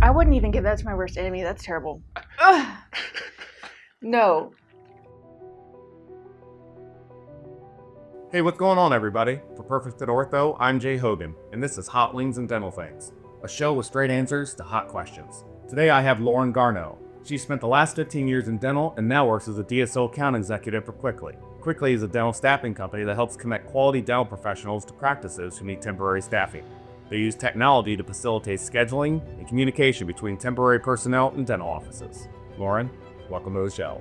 I wouldn't even give that to my worst enemy. That's terrible. Ugh. No. Hey, what's going on, everybody? For Perfect at Ortho, I'm Jay Hogan, and this is Hot Wings and Dental Things, a show with straight answers to hot questions. Today I have Lauren Garneaux. She spent the last 15 years in dental and now works as a DSO account executive for Kwikly. Kwikly is a dental staffing company that helps connect quality dental professionals to practices who need temporary staffing. They use technology to facilitate scheduling and communication between temporary personnel and dental offices. Lauren, welcome to the show.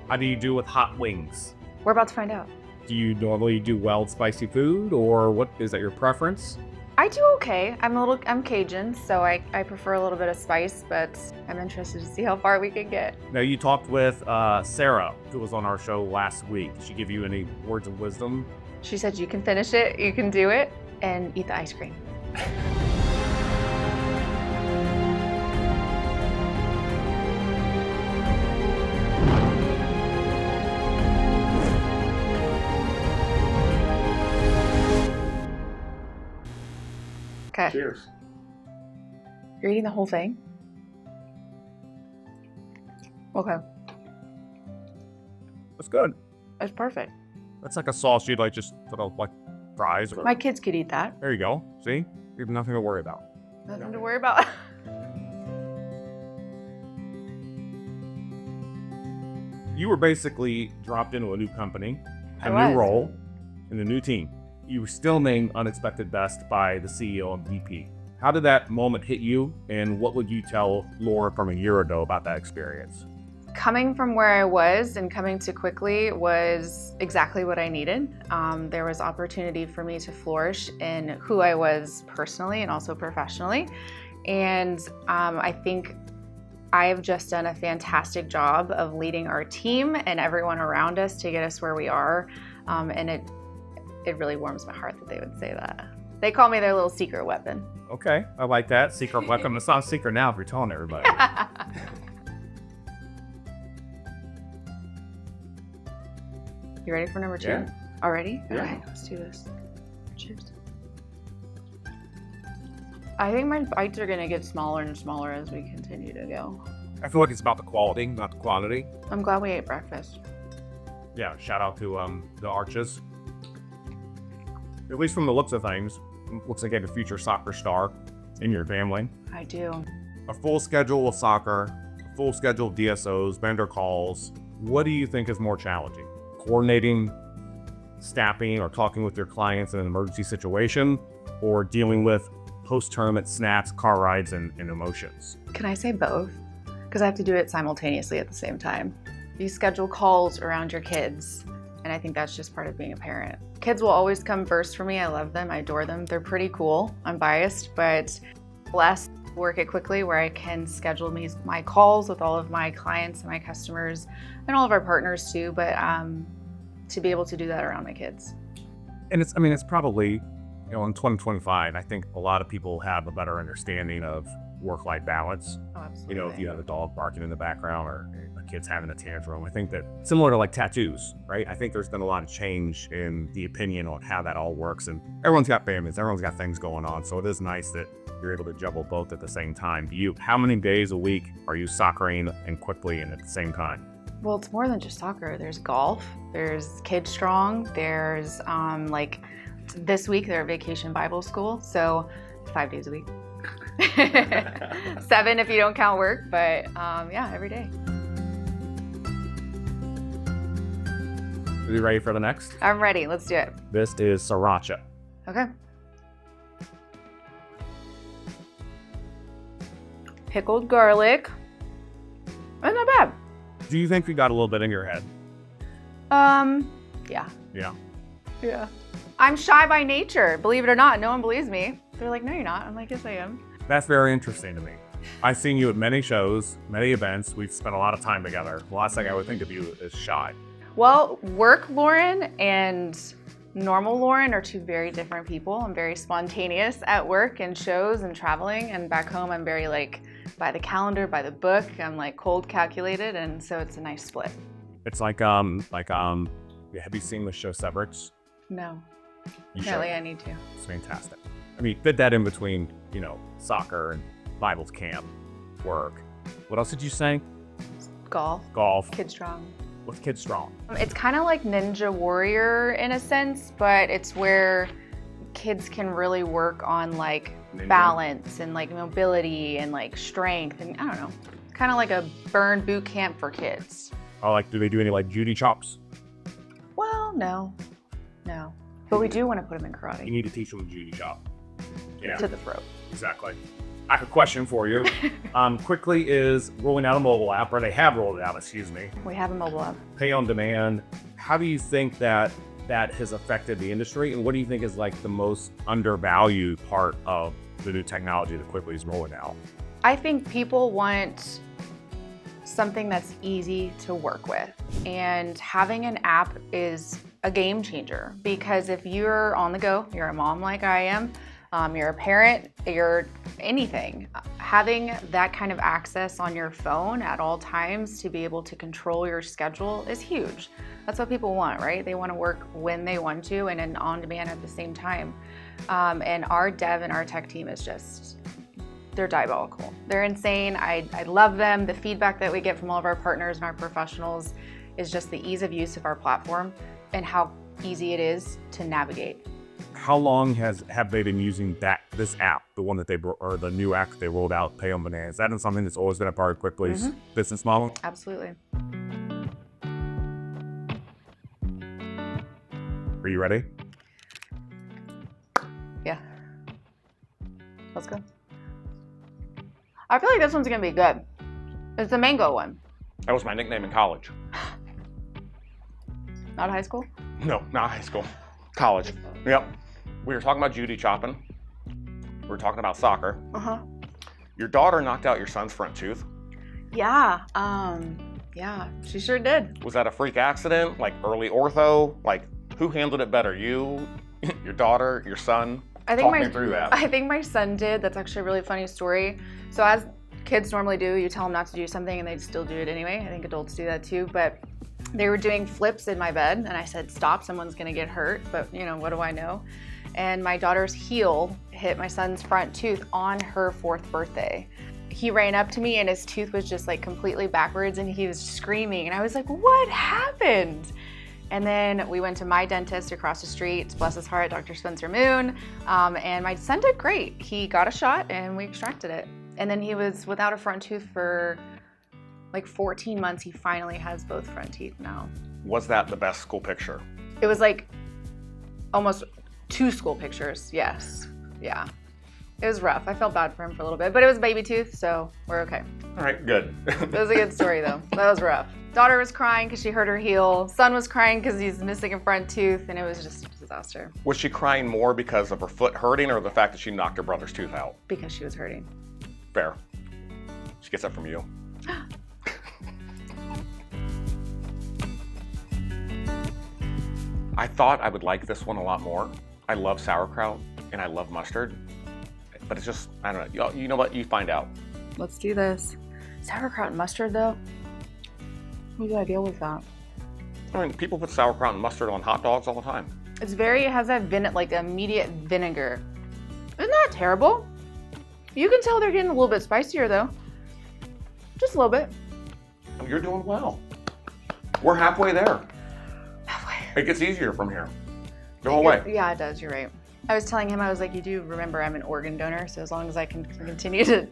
How do you do with hot wings? We're about to find out. Do you normally do well with spicy food, or what is that your preference? I do okay. I'm Cajun, so I prefer a little bit of spice, but I'm interested to see how far we can get. Now, you talked with Sarah, who was on our show last week. Did she give you any words of wisdom? She said you can finish it, you can do it, and eat the ice cream. Okay. Cheers. You're eating the whole thing? Okay. That's good. That's perfect. That's like a sauce you'd like just put on like fries. Or... My kids could eat that. There you go. See? You have nothing to worry about. Nothing to worry about. You were basically dropped into a new company, I a was. new role, and a new team. You were still named Unexpected Best by the CEO and VP. How did that moment hit you, and what would you tell Laura from a year ago about that experience? Coming from where I was and coming to Kwikly was exactly what I needed. There was opportunity for me to flourish in who I was personally and also professionally. And I think I have just done a fantastic job of leading our team and everyone around us to get us where we are. And it really warms my heart that they would say that. They call me their little secret weapon. Okay, I like that. Secret weapon. It's not a secret now if you're telling everybody. You ready for number 2? Yeah. Already? Yeah. Okay, let's do this. Cheers. I think my bites are gonna get smaller and smaller as we continue to go. I feel like it's about the quality, not the quantity. I'm glad we ate breakfast. Yeah, shout out to the Arches. At least from the looks of things, looks like you have a future soccer star in your family. I do. A full schedule of soccer, a full schedule of DSOs, vendor calls. What do you think is more challenging? Coordinating, staffing, or talking with your clients in an emergency situation, or dealing with post-tournament snaps, car rides, and emotions? Can I say both? Because I have to do it simultaneously at the same time. You schedule calls around your kids, and I think that's just part of being a parent. Kids will always come first for me. I love them, I adore them. They're pretty cool. I'm biased, but blessed to work at Kwikly where I can schedule my calls with all of my clients and my customers and all of our partners too, but to be able to do that around my kids. And it's probably, in 2025, I think a lot of people have a better understanding of work-life balance. Oh, absolutely. If you have a dog barking in the background or a kid's having a tantrum, I think that similar to like tattoos, right? I think there's been a lot of change in the opinion on how that all works, and everyone's got families, everyone's got things going on. So it is nice that you're able to juggle both at the same time. How many days a week are you soccering and Kwikly and at the same time? Well, it's more than just soccer. There's golf, there's Kid Strong, there's this week they're at Vacation Bible School, so 5 days a week. 7 if you don't count work, but yeah, every day. Are you ready for the next? I'm ready, let's do it. This is sriracha. Okay. Pickled garlic. That's not bad. Do you think you got a little bit in your head? Yeah. Yeah. Yeah. I'm shy by nature, believe it or not. No one believes me. They're like, no, you're not. I'm like, yes, I am. That's very interesting to me. I've seen you at many shows, many events. We've spent a lot of time together. The last thing I would think of you is shy. Well, work Lauren and normal Lauren are two very different people. I'm very spontaneous at work and shows and traveling, and back home I'm very like by the calendar, by the book. I'm like cold calculated, and so it's a nice split. It's like have you seen the show Severance? No. You Apparently should. I need to. It's fantastic. I mean, fit that in between soccer and Bible camp, work. What else did you say? Golf. Golf. Kid Strong. What's Kid Strong? It's kind of like Ninja Warrior in a sense, but it's where kids can really work on like Ninja? balance and like mobility and like strength and I don't know, kind of like a burn boot camp for kids. Oh, do they do any Judy chops? Well, no, but we do want to put them in You karate need to teach them the Judy chop. Yeah, to the throat. exactly. I have a question for you. Kwikly is rolling out a mobile app, or they have rolled it out, excuse me. We have a mobile app. Pay on demand. How do you think that has affected the industry, and what do you think is the most undervalued part of the new technology that Kwikly is rolling out? I think people want something that's easy to work with, and having an app is a game changer because if you're on the go, you're a mom like I am, you're a parent, you're anything, having that kind of access on your phone at all times to be able to control your schedule is huge. That's what people want, right? They want to work when they want to and then on demand at the same time. And our dev and our tech team is just, they're diabolical. They're insane. I love them. The feedback that we get from all of our partners and our professionals is just the ease of use of our platform and how easy it is to navigate. How long have they been using this app, the one that the new app that they rolled out, Pay on Demand? Is that something that's always been a part of Kwikly's business model? Absolutely. Are you ready? Yeah. Let's go. I feel like this one's gonna be good. It's the mango one. That was my nickname in college. Not high school? No, not high school. College. Yep. We were talking about Judy chopping. We were talking about soccer. Uh-huh. Your daughter knocked out your son's front tooth. Yeah. Yeah, she sure did. Was that a freak accident? Early ortho? Who handled it better? You, your daughter, your son? Talk me through that. I think my son did. That's actually a really funny story. So as kids normally do, you tell them not to do something and they still do it anyway. I think adults do that too, but they were doing flips in my bed and I said, stop, someone's gonna get hurt, but what do I know? And my daughter's heel hit my son's front tooth on her 4th birthday. He ran up to me and his tooth was just completely backwards and he was screaming and I was like, what happened? And then we went to my dentist across the street, bless his heart, Dr. Spencer Moon, and my son did great. He got a shot and we extracted it. And then he was without a front tooth for 14 months. He finally has both front teeth now. Was that the best school picture? It was almost 2 school pictures, yes. Yeah. It was rough. I felt bad for him for a little bit, but it was baby tooth, so we're okay. All right, good. It was a good story though. That was rough. Daughter was crying because she hurt her heel. Son was crying because he's missing a front tooth, and it was just a disaster. Was she crying more because of her foot hurting or the fact that she knocked her brother's tooth out? Because she was hurting. Fair. She gets that from you. I thought I would like this one a lot more. I love sauerkraut and I love mustard, but it's just, I don't know. You know what? You find out. Let's do this. Sauerkraut and mustard though? What's the idea with that? I mean, people put sauerkraut and mustard on hot dogs all the time. It has that immediate vinegar. Isn't that terrible? You can tell they're getting a little bit spicier though. Just a little bit. You're doing well. We're halfway there. Halfway. It gets easier from here. Go away. Yeah, it does. You're right. I was telling him, I was like, you do remember I'm an organ donor, so as long as I can continue to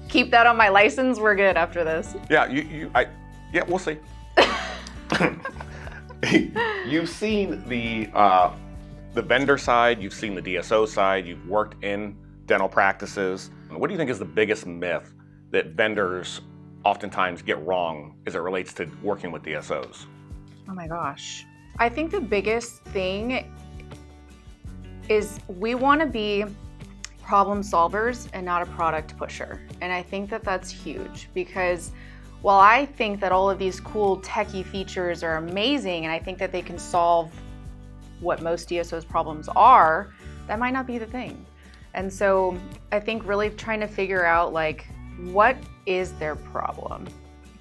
keep that on my license, we're good after this. Yeah, yeah, we'll see. You've seen the vendor side, you've seen the DSO side, you've worked in dental practices. What do you think is the biggest myth that vendors oftentimes get wrong as it relates to working with DSOs? Oh my gosh. I think the biggest thing is we want to be problem solvers and not a product pusher. And I think that that's huge because while I think that all of these cool techie features are amazing and I think that they can solve what most DSOs problems are, that might not be the thing. And so I think really trying to figure out what is their problem?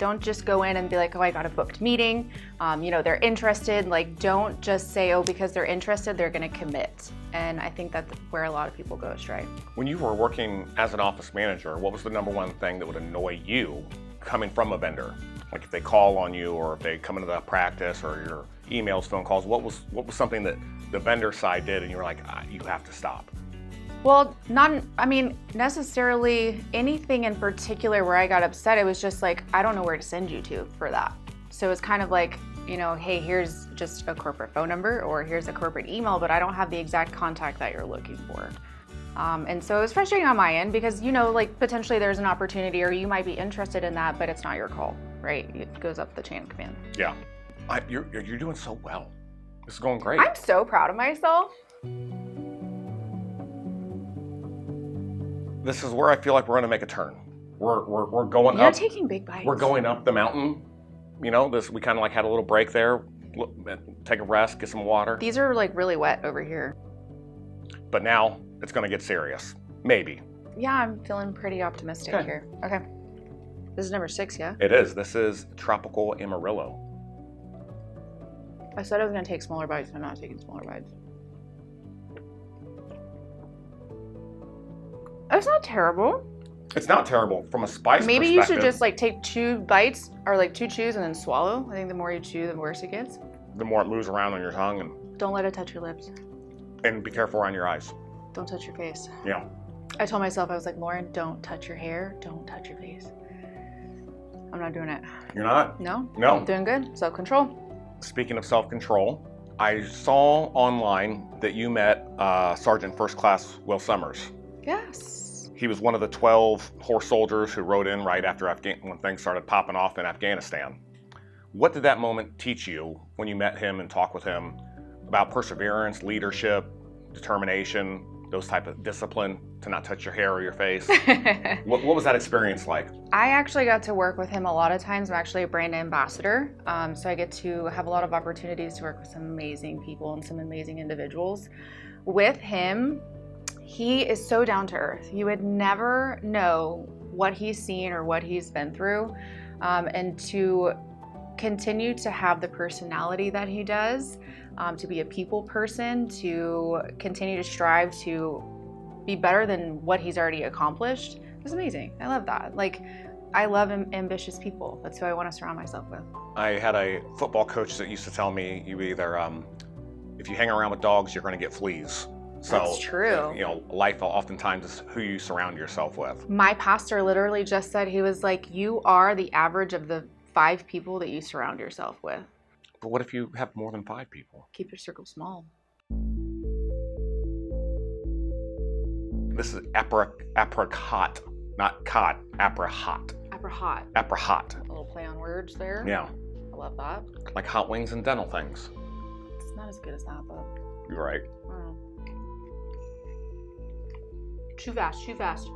Don't just go in and be like, oh, I got a booked meeting. You know, they're interested. Like, don't just say, oh, because they're interested, they're going to commit. And I think that's where a lot of people go astray. When you were working as an office manager, what was the number one thing that would annoy you coming from a vendor? Like if they call on you, or if they come into the practice, or your emails, phone calls, what was something that the vendor side did and you were like, you have to stop? Well, I mean, necessarily anything in particular where I got upset. It was just like, I don't know where to send you to for that. So it's kind of like, you know, hey, here's just a corporate phone number, or here's a corporate email, but I don't have the exact contact that you're looking for. And so it was frustrating on my end because, you know, like potentially there's an opportunity or you might be interested in that, but it's not your call, right? It goes up the chain of command. Yeah. You're doing so well. This is going great. I'm so proud of myself. This is where I feel like we're going to make a turn. We're going up. You're taking big bites. We're going up the mountain. You know, we kind of like had a little break there. Take a rest, get some water. These are like really wet over here. But now it's going to get serious. Maybe. Yeah, I'm feeling pretty optimistic here. Okay. This is number 6, yeah? It is. This is Tropical Amarillo. I said I was going to take smaller bites, but I'm not taking smaller bites. It's not terrible. It's not terrible from a spice Maybe perspective. you should just like take 2 bites or like 2 chews and then swallow. I think the more you chew, the worse it gets. The more it moves around on your tongue. And Don't let it touch your lips. be careful around your eyes. Don't touch your face. Yeah. I told myself, I was like, Lauren, don't touch your hair. Don't touch your face. I'm not doing it. You're not? No? No. I'm doing good. Self-control. Speaking of self-control, I saw online that you met Sergeant First Class Will Summers. Yes. He was one of the 12 horse soldiers who rode in right after when things started popping off in Afghanistan. What did that moment teach you when you met him and talked with him about perseverance, leadership, determination, those type of discipline, to not touch your hair or your face? What was that experience like? I actually got to work with him a lot of times. I'm actually a brand ambassador, so I get to have a lot of opportunities to work with some amazing people and some amazing individuals. With him, he is so down to earth. You would never know what he's seen or what he's been through, and to continue to have the personality that he does, to be a people person, to continue to strive to be better than what he's already accomplished. It's amazing. I love that. Like, I love ambitious people. That's who I want to surround myself with. I had a football coach that used to tell me, you either, if you hang around with dogs, you're going to get fleas. So, That's true. You know, life oftentimes is who you surround yourself with. My pastor literally just said, he was like, you are the average of the 5 people that you surround yourself with. But what if you have more than 5 people? Keep your circle small. This is apricot, not cot, apricot. Apricot. Apricot. A little play on words there. Yeah. I love that. Like hot wings and dental things. It's not as good as that, but You're right. I don't know. Too fast, too fast.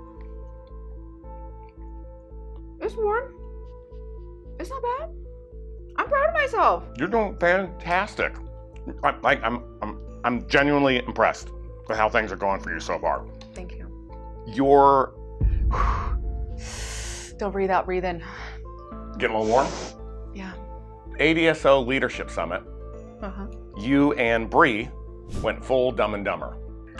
It's warm. It's not bad. I'm proud of myself. You're doing fantastic. I'm genuinely impressed with how things are going for you so far. Thank you. You're Don't breathe out, breathe in. getting a little warm. Yeah. ADSO Leadership Summit. Uh-huh. You and Bree went full Dumb and Dumber.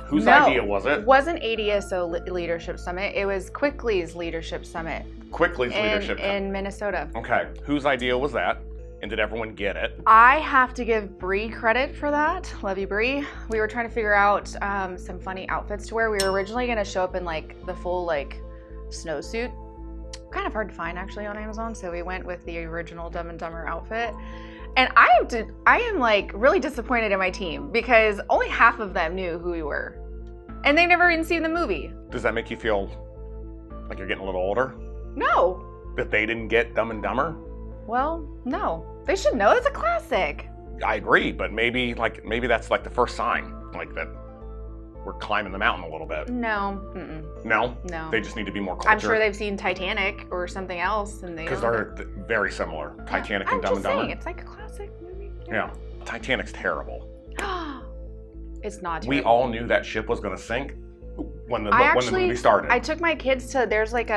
Whose No, idea was it? It wasn't ADSO Leadership Summit. It was Kwikly's Leadership Summit. Kwikly's Leadership. In Minnesota. Okay. Whose idea was that? And did everyone get it? I have to give Bree credit for that. Love you, Bree. We were trying to figure out some funny outfits to wear. We were originally going to show up in like the full like snowsuit. Kind of hard to find actually on Amazon, so we went with the original Dumb and Dumber outfit. And I am like really disappointed in my team because only half of them knew who we were. And they've never even seen the movie. Does that make you feel like you're getting a little older? No. That they didn't get Dumb and Dumber? Well, no. They should know. It's a classic. I agree, but maybe that's like the first sign, like that we're climbing the mountain a little bit. No. Mm-mm. No? No. They just need to be more cultured. I'm sure they've seen Titanic or something else, and they because they're very similar. Titanic I'm and Dumb just and Dumber. saying, it's like a classic movie. Yeah. Titanic's terrible. It's not terrible. We all knew that ship was going to sink when the movie started. I took my kids to, there's like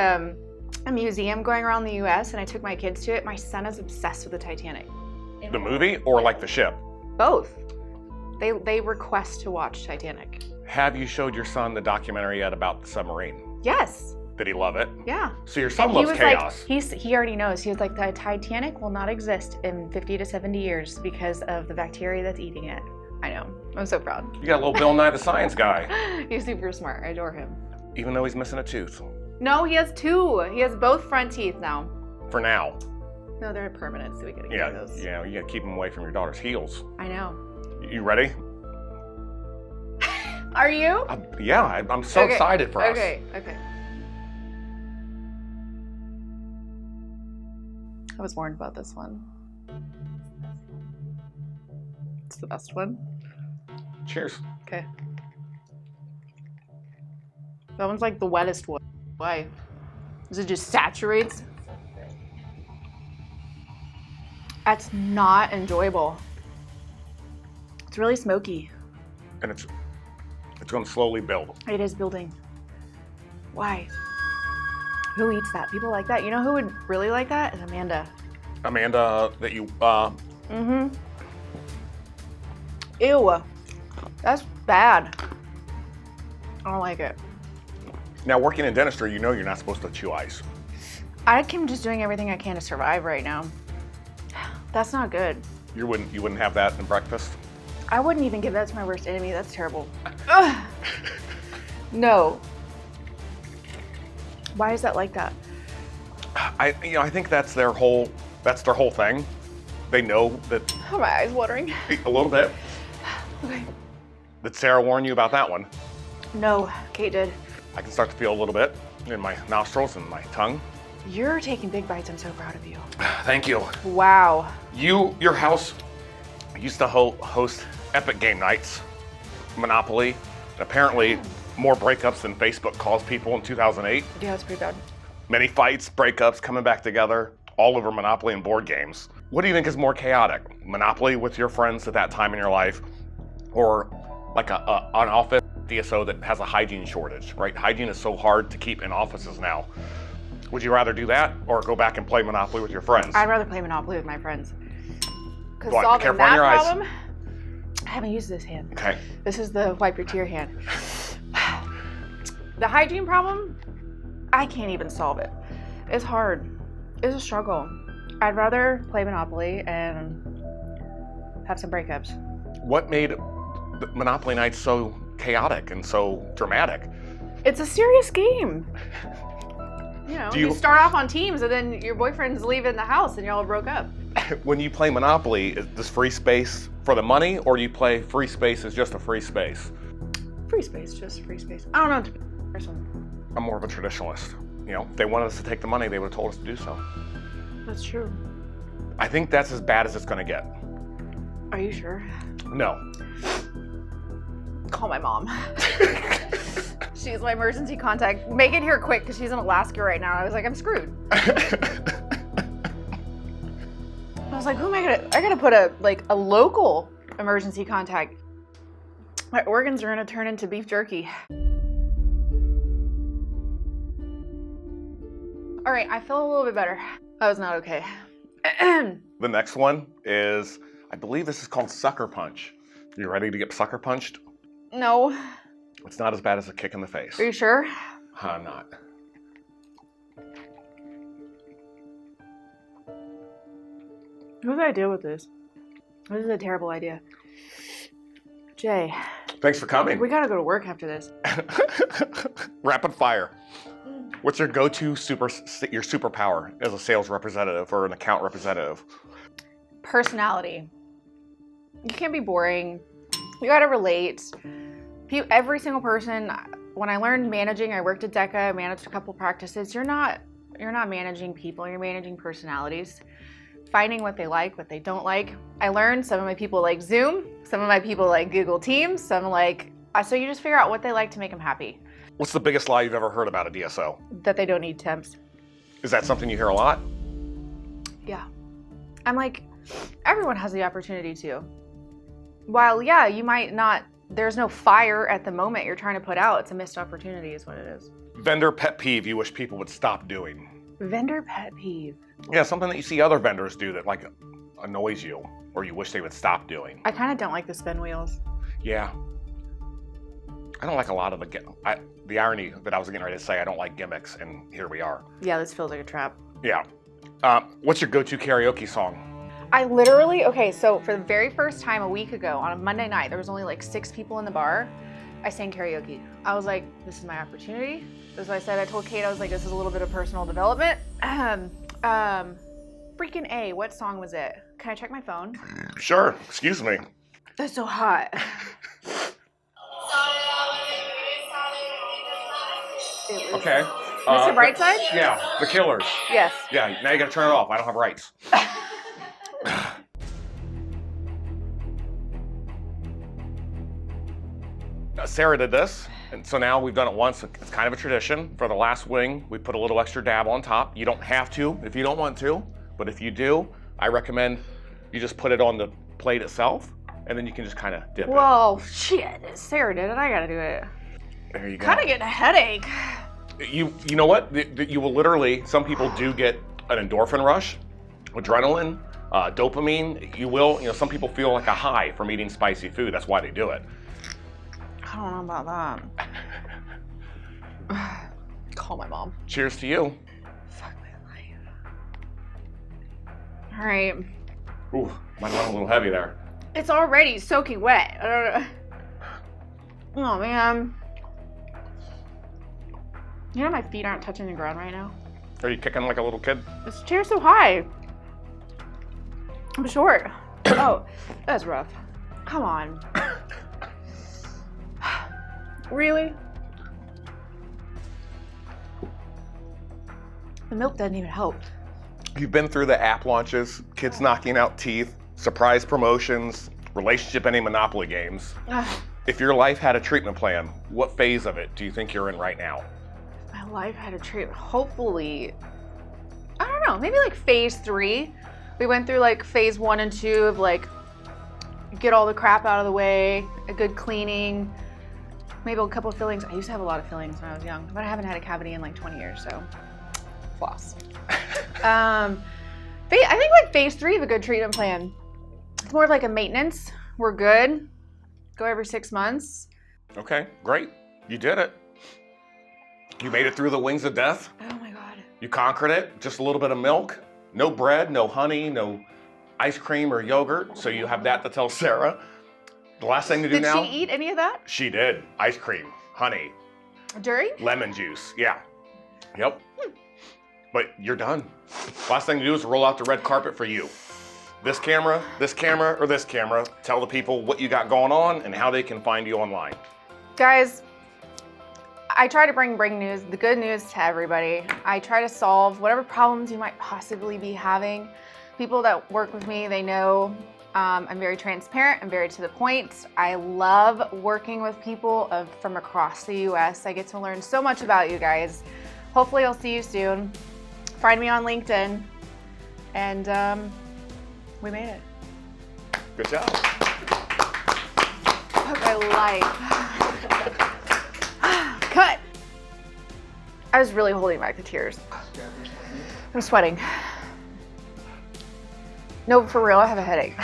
a museum going around the US and I took my kids to it. My son is obsessed with the Titanic. The movie or like the ship? Both. They request to watch Titanic. Have you showed your son the documentary yet about the submarine? Yes. Did he love it? Yeah. So your son And he loves was chaos. like, he already knows. He was like, the Titanic will not exist in 50 to 70 years because of the bacteria that's eating it. I know. I'm so proud. You got a little Bill Nye the Science Guy, He's super smart. I adore him. even though he's missing a tooth. No, he has two. He has both front teeth now. For now. No, they're permanent, so we gotta Yeah, get those. yeah, you gotta keep him away from your daughter's heels. I know. You ready? Are you? Yeah, I'm so Okay, excited for us. Okay. I was warned about this one. It's the best one. Cheers. Okay. That one's like the wettest one. Why? Because it just saturates. That's not enjoyable. It's really smoky. And it's going to slowly build. It is building. Why? Who eats that? People like that. You know who would really like that? Is Amanda. Amanda, that you Mm-hmm. Ew. That's bad. I don't like it. now working in dentistry, you know you're not supposed to chew ice. I'm just doing everything I can to survive right now. That's not good. You wouldn't have that in breakfast. I wouldn't even give that to my worst enemy. That's terrible. Ugh. No. Why is that like that? I think that's their whole thing. They know that Oh, my eyes watering. a little bit. Okay. Did Sarah warn you about that one? No, Kate did. I can start to feel a little bit in my nostrils and my tongue. You're taking big bites. I'm so proud of you. Thank you. Wow. Your house used to host epic game nights, Monopoly. Apparently, more breakups than Facebook calls people in 2008. Yeah, that's pretty bad. Many fights, breakups, coming back together, all over Monopoly and board games. What do you think is more chaotic? Monopoly with your friends at that time in your life, or like an office DSO that has a hygiene shortage, right? Hygiene is so hard to keep in offices now. Would you rather do that or go back and play Monopoly with your friends? I'd rather play Monopoly with my friends. Because Go on, be solving careful on that your eyes. problem, I haven't used this hand. Okay. This is the wipe your tear hand. The hygiene problem, I can't even solve it. It's hard. It's a struggle. I'd rather play Monopoly and have some breakups. What made the Monopoly nights so chaotic and so dramatic? It's a serious game. You know, Do you you- start off on teams and then your boyfriend's leaving the house and y'all broke up. When you play Monopoly, is this free space for the money, or do you play free space as just a free space? Free space, just free space. I don't know. I'm more of a traditionalist. You know, if they wanted us to take the money, they would have told us to do so. That's true. I think that's as bad as it's gonna get. Are you sure? No. Call my mom. She's my emergency contact. Make it here quick because she's in Alaska right now. I was like, I'm screwed. I was like, who am I gotta put a local emergency contact. My organs are gonna turn into beef jerky. All right, I feel a little bit better. That was not okay. The next one is, I believe this is called sucker punch. You ready to get sucker punched? No. It's not as bad as a kick in the face. Are you sure? I'm not. What did I do with this? This is a terrible idea. Jay, Thanks for coming. we gotta go to work after this. Rapid fire. What's your go-to your superpower as a sales representative or an account representative? Personality. You can't be boring. You gotta relate. Every single person, when I learned managing, I worked at DECA, I managed a couple practices. You're not managing people, you're managing personalities. Finding what they like, what they don't like. I learned some of my people like Zoom, some of my people like Google Teams, some like, so you just figure out what they like to make them happy. What's the biggest lie you've ever heard about a DSO? That they don't need temps. Is that something you hear a lot? Yeah. I'm like, everyone has the opportunity to. While, yeah, you might not, there's no fire at the moment you're trying to put out, it's a missed opportunity is what it is. Vendor pet peeve you wish people would stop doing. Vendor pet peeve. Yeah, something that you see other vendors do that like annoys you or you wish they would stop doing. I kind of don't like the spin wheels. Yeah. I don't like a lot of the irony that I was getting ready to say, I don't like gimmicks, and here we are. Yeah, this feels like a trap. Yeah. What's your go-to karaoke song? I literally, okay, so for the very first time a week ago on a Monday night, there was only like 6 people in the bar. I sang karaoke. I was like, this is my opportunity. As I said, I told Kate, I was like, this is a little bit of personal development. Freaking A, what song was it? Can I check my phone? Sure, excuse me. That's so hot. Okay. Mr. Brightside? Yeah, The Killers. Yes. Yeah, now you gotta turn it off. I don't have rights. Sarah did this, and so now we've done it once. It's kind of a tradition. For the last wing, we put a little extra dab on top. You don't have to if you don't want to, but if you do, I recommend you just put it on the plate itself, and then you can just kind of dip it. Whoa, shit. Sarah did it. I gotta do it. There you go. Kind of getting a headache. You know what? You will literally, some people do get an endorphin rush, adrenaline, dopamine. Some people feel like a high from eating spicy food. That's why they do it. I don't know about that. Call my mom. Cheers to you. Fuck my life. All right. Ooh, might run a little heavy there. It's already soaking wet. I don't know. Oh, man. You know my feet aren't touching the ground right now? Are you kicking like a little kid? This chair's so high. I'm short. Oh, that's rough. Come on. Really? The milk doesn't even help. You've been through the app launches, kids knocking out teeth, surprise promotions, relationship ending Monopoly games. If your life had a treatment plan, what phase of it do you think you're in right now? My life had a treatment. Hopefully, I don't know, maybe like phase 3. We went through like phase 1 and 2 of like, get all the crap out of the way, a good cleaning, maybe a couple of fillings. I used to have a lot of fillings when I was young, but I haven't had a cavity in like 20 years, so floss. I think like phase 3 of a good treatment plan. It's more of like a maintenance. We're good. Go every 6 months. Okay, great. You did it. You made it through the wings of death. Oh my God. You conquered it. Just a little bit of milk, no bread, no honey, no ice cream or yogurt. So you have that to tell Sarah. The last thing to do now. Did she eat any of that? She did. Ice cream, honey, During? lemon juice. Yeah. Yep. But you're done. Last thing to do is roll out the red carpet for you. This camera, or this camera. Tell the people what you got going on and how they can find you online. Guys, I try to bring news, the good news to everybody. I try to solve whatever problems you might possibly be having. People that work with me, they know I'm very transparent, I'm very to the point. I love working with people from across the US. I get to learn so much about you guys. Hopefully I'll see you soon. Find me on LinkedIn, and we made it. Good job. Fuck my life. Cut. I was really holding back the tears. I'm sweating. No, for real, I have a headache.